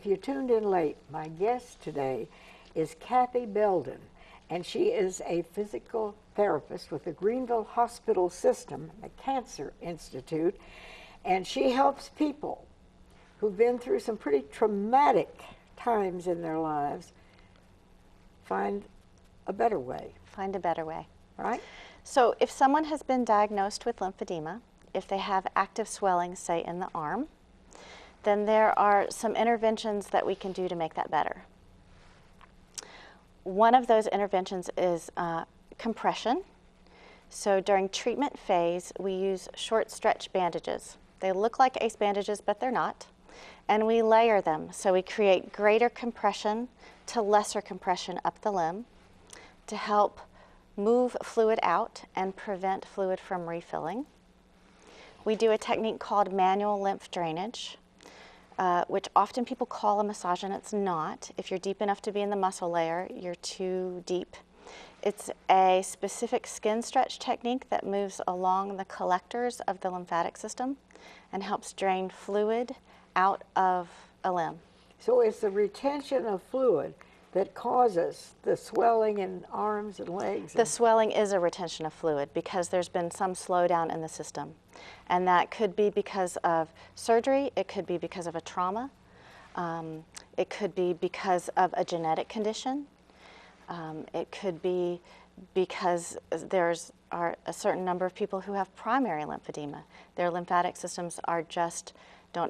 if you tuned in late, my guest today is Kathy Belden, and she is a physical therapist with the Greenville Hospital System, the Cancer Institute, and she helps people who've been through some pretty traumatic times in their lives find a better way. Find a better way. Right? So if someone has been diagnosed with lymphedema, if they have active swelling, say in the arm, then there are some interventions that we can do to make that better. One of those interventions is compression. So during treatment phase, we use short stretch bandages. They look like ACE bandages, but they're not. And we layer them, so we create greater compression to lesser compression up the limb to help move fluid out and prevent fluid from refilling. We do a technique called manual lymph drainage, which often people call a massage, and it's not. If you're deep enough to be in the muscle layer, you're too deep. It's a specific skin stretch technique that moves along the collectors of the lymphatic system and helps drain fluid out of a limb. So it's the retention of fluid that causes the swelling in arms and legs. The swelling is a retention of fluid because there's been some slowdown in the system. And that could be because of surgery, it could be because of a trauma, it could be because of a genetic condition, it could be because are a certain number of people who have primary lymphedema. Their lymphatic systems are just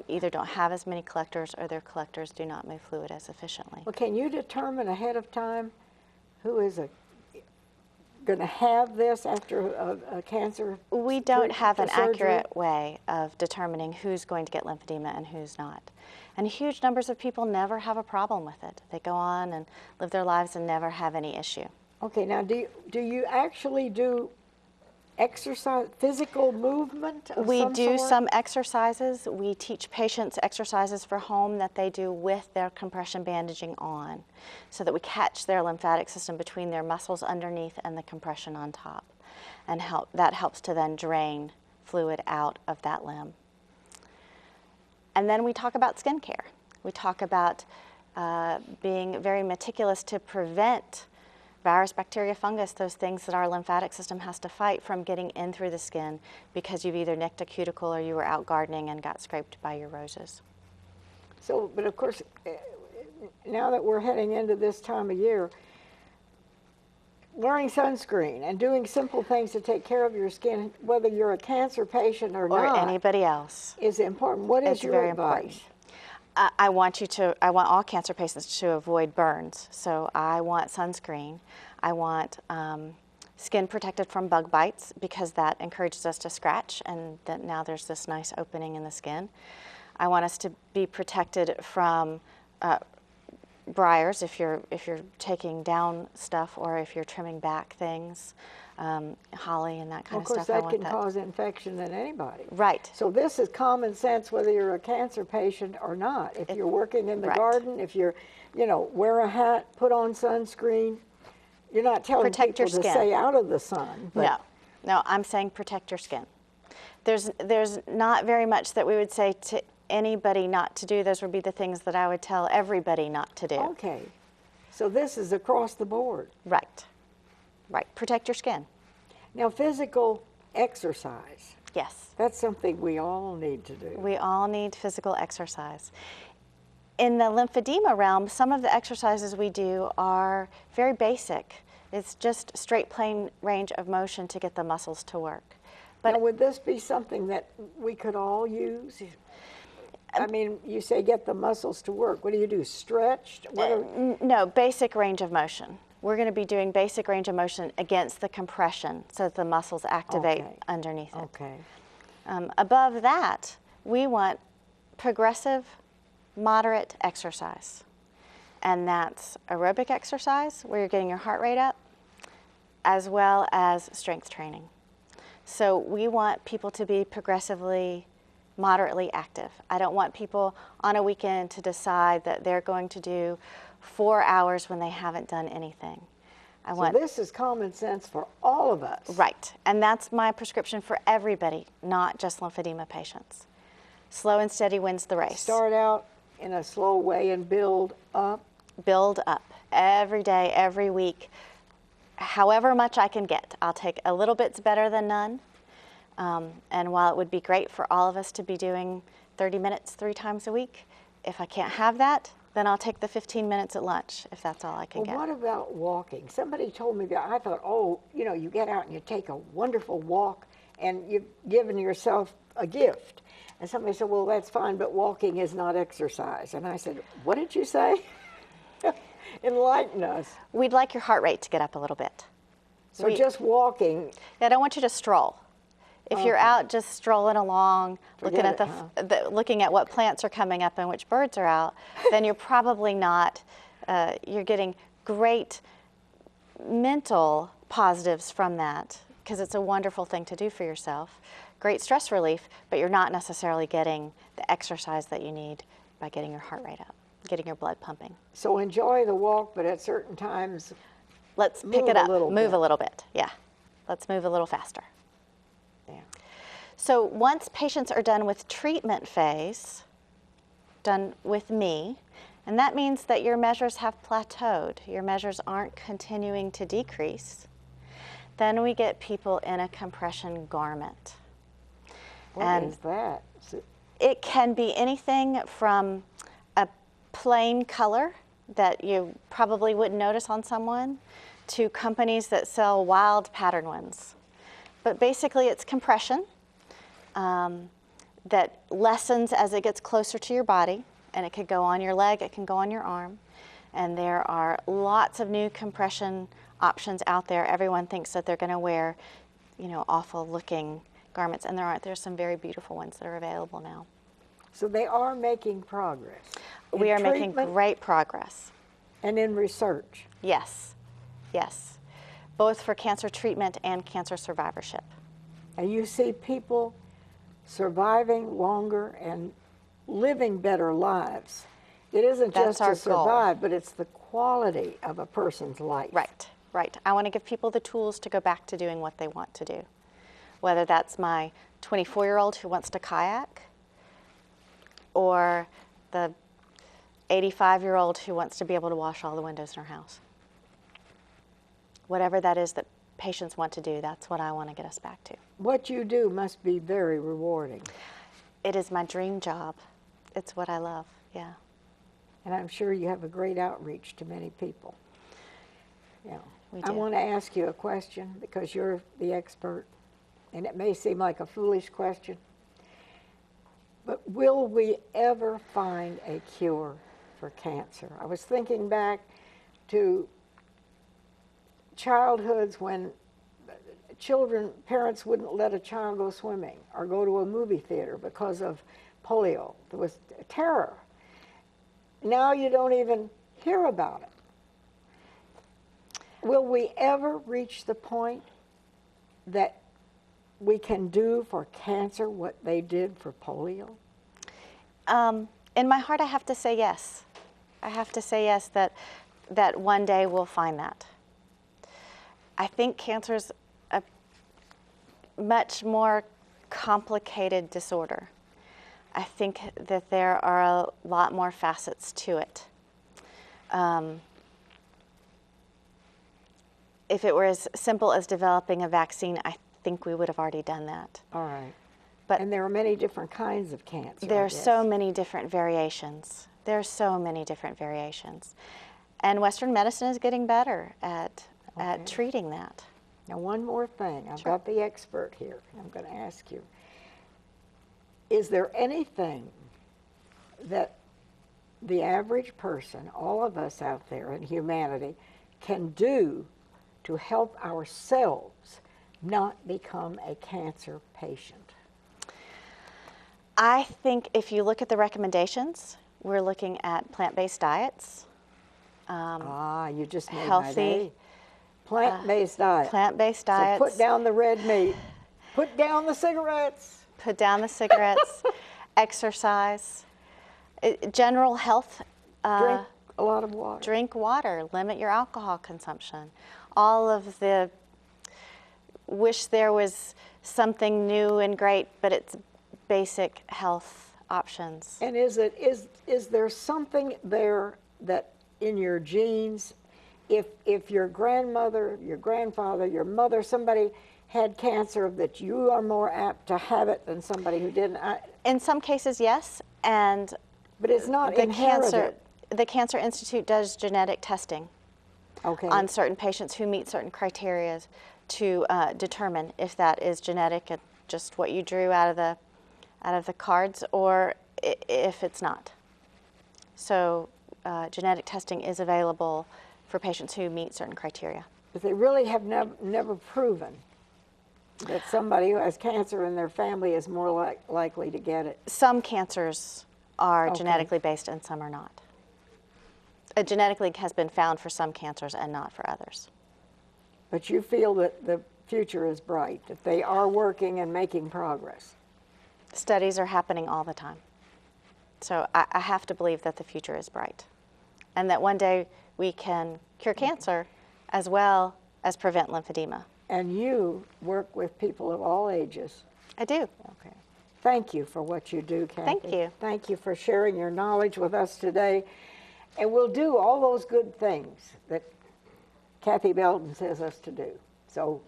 either don't have as many collectors, or their collectors do not move fluid as efficiently. Well, can you determine ahead of time who is going to have this after a cancer? We don't have an accurate way of determining who's going to get lymphedema and who's not. And huge numbers of people never have a problem with it. They go on and live their lives and never have any issue. Okay, now do you actually do exercise, physical movement of We some do sort? some exercises. We teach patients exercises for home that they do with their compression bandaging on, so that we catch their lymphatic system between their muscles underneath and the compression on top. And that helps to then drain fluid out of that limb. And then we talk about skin care. We talk about being very meticulous to prevent virus, bacteria, fungus, those things that our lymphatic system has to fight from getting in through the skin because you've either nicked a cuticle or you were out gardening and got scraped by your roses. So, but of course, now that we're heading into this time of year, wearing sunscreen and doing simple things to take care of your skin, whether you're a cancer patient or not, or anybody else, is important. What is your advice? Important. I want all cancer patients to avoid burns. So I want sunscreen. I want skin protected from bug bites because that encourages us to scratch, and that now there's this nice opening in the skin. I want us to be protected from briars if you're taking down stuff or if you're trimming back things. Holly and that kind of stuff. Of course, that can cause infection in anybody. Right. So this is common sense whether you're a cancer patient or not. If you're working in the garden, if you're, wear a hat, put on sunscreen. You're not telling people to stay out of the sun. But No, I'm saying protect your skin. There's not very much that we would say to anybody not to do. Those would be the things that I would tell everybody not to do. Okay. So this is across the board. Right. Right. Protect your skin. Now, physical exercise. Yes. That's something we all need to do. We all need physical exercise. In the lymphedema realm, some of the exercises we do are very basic. It's just straight plane range of motion to get the muscles to work. But now, would this be something that we could all use? I mean, you say get the muscles to work. What do you do, stretched? No, basic range of motion. We're going to be doing basic range of motion against the compression so that the muscles activate underneath it. Okay. Above that, we want progressive, moderate exercise. And that's aerobic exercise, where you're getting your heart rate up, as well as strength training. So we want people to be progressively, moderately active. I don't want people on a weekend to decide that they're going to do 4 hours when they haven't done anything. So this is common sense for all of us. Right, and that's my prescription for everybody, not just lymphedema patients. Slow and steady wins the race. Start out in a slow way and build up? Build up every day, every week, however much I can get. I'll take a little bit's better than none. And while it would be great for all of us to be doing 30 minutes 3 times a week, if I can't have that, then I'll take the 15 minutes at lunch if that's all I can get. Well, what about walking? Somebody told me that. I thought, oh, you know, you get out and you take a wonderful walk and you've given yourself a gift. And somebody said, well, that's fine, but walking is not exercise. And I said, what did you say? Enlighten us. We'd like your heart rate to get up a little bit. So just walking. I don't want you to stroll. If you're out just strolling along, looking at what plants are coming up and which birds are out, then you're probably not, you're getting great mental positives from that, because it's a wonderful thing to do for yourself. Great stress relief, but you're not necessarily getting the exercise that you need by getting your heart rate up, getting your blood pumping. So enjoy the walk, but at certain times, let's pick it up, move a little bit. Yeah, let's move a little faster. Yeah. So once patients are done with treatment phase, done with me, and that means that your measures have plateaued, your measures aren't continuing to decrease, then we get people in a compression garment. What is that? It can be anything from a plain color that you probably wouldn't notice on someone to companies that sell wild pattern ones. But basically it's compression that lessens as it gets closer to your body, and it could go on your leg, it can go on your arm. And there are lots of new compression options out there. Everyone thinks that they're going to wear, you know, awful looking garments, and there aren't. There's some very beautiful ones that are available now. So they are making progress. We are making great progress. And in research. Yes, yes. Both for cancer treatment and cancer survivorship. And you see people surviving longer and living better lives. It isn't just to survive, but it's the quality of a person's life. Right, right. I want to give people the tools to go back to doing what they want to do. Whether that's my 24-year-old who wants to kayak, or the 85-year-old who wants to be able to wash all the windows in her house. Whatever that is that patients want to do, that's what I want to get us back to. What you do must be very rewarding. It is my dream job. It's what I love, yeah. And I'm sure you have a great outreach to many people. Yeah. We do. I want to ask you a question because you're the expert, and it may seem like a foolish question, but will we ever find a cure for cancer? I was thinking back to childhoods when parents wouldn't let a child go swimming or go to a movie theater because of polio. There was terror. Now you don't even hear about it. Will we ever reach the point that we can do for cancer what they did for polio? In my heart, I have to say yes. I have to say yes, that one day we'll find that. I think cancer's a much more complicated disorder. I think that there are a lot more facets to it. If it were as simple as developing a vaccine, I think we would have already done that. All right. But and there are many different kinds of cancer. There are so many different variations. There are so many different variations. And Western medicine is getting better at treating that. Now, one more thing. I've got the expert here. I'm going to ask you. Is there anything that the average person, all of us out there in humanity, can do to help ourselves not become a cancer patient? I think if you look at the recommendations, we're looking at plant-based diets. You just made healthy, my day. Plant-based diet. Plant-based diets. So put down the red meat. Put down the cigarettes. Put down the cigarettes. Exercise. General health. Drink a lot of water. Drink water. Limit your alcohol consumption. All of the wish there was something new and great, but it's basic health options. And is there something there that in your genes, if your grandmother, your grandfather, your mother, somebody had cancer, that you are more apt to have it than somebody who didn't? In some cases, yes, and But it's not inherited. The Cancer Institute does genetic testing Okay. on certain patients who meet certain criteria to determine if that is genetic and just what you drew out of the cards, or if it's not. So genetic testing is available for patients who meet certain criteria. But they really have never proven that somebody who has cancer in their family is more likely to get it. Some cancers are Okay. genetically based and some are not. Genetically has been found for some cancers and not for others. But you feel that the future is bright, that they are working and making progress. Studies are happening all the time. So I have to believe that the future is bright and that one day we can cure cancer as well as prevent lymphedema. And you work with people of all ages. I do. Okay. Thank you for what you do, Kathy. Thank you. Thank you for sharing your knowledge with us today. And we'll do all those good things that Kathy Belton says us to do. So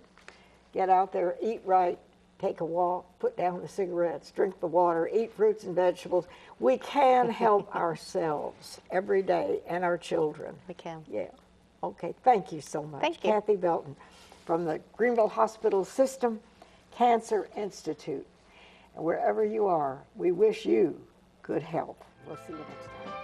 get out there, eat right, take a walk, put down the cigarettes, drink the water, eat fruits and vegetables. We can help ourselves every day and our children. We can. Yeah. Okay. Thank you so much. Thank you. Kathy Belton from the Greenville Hospital System Cancer Institute. And wherever you are, we wish you good health. We'll see you next time.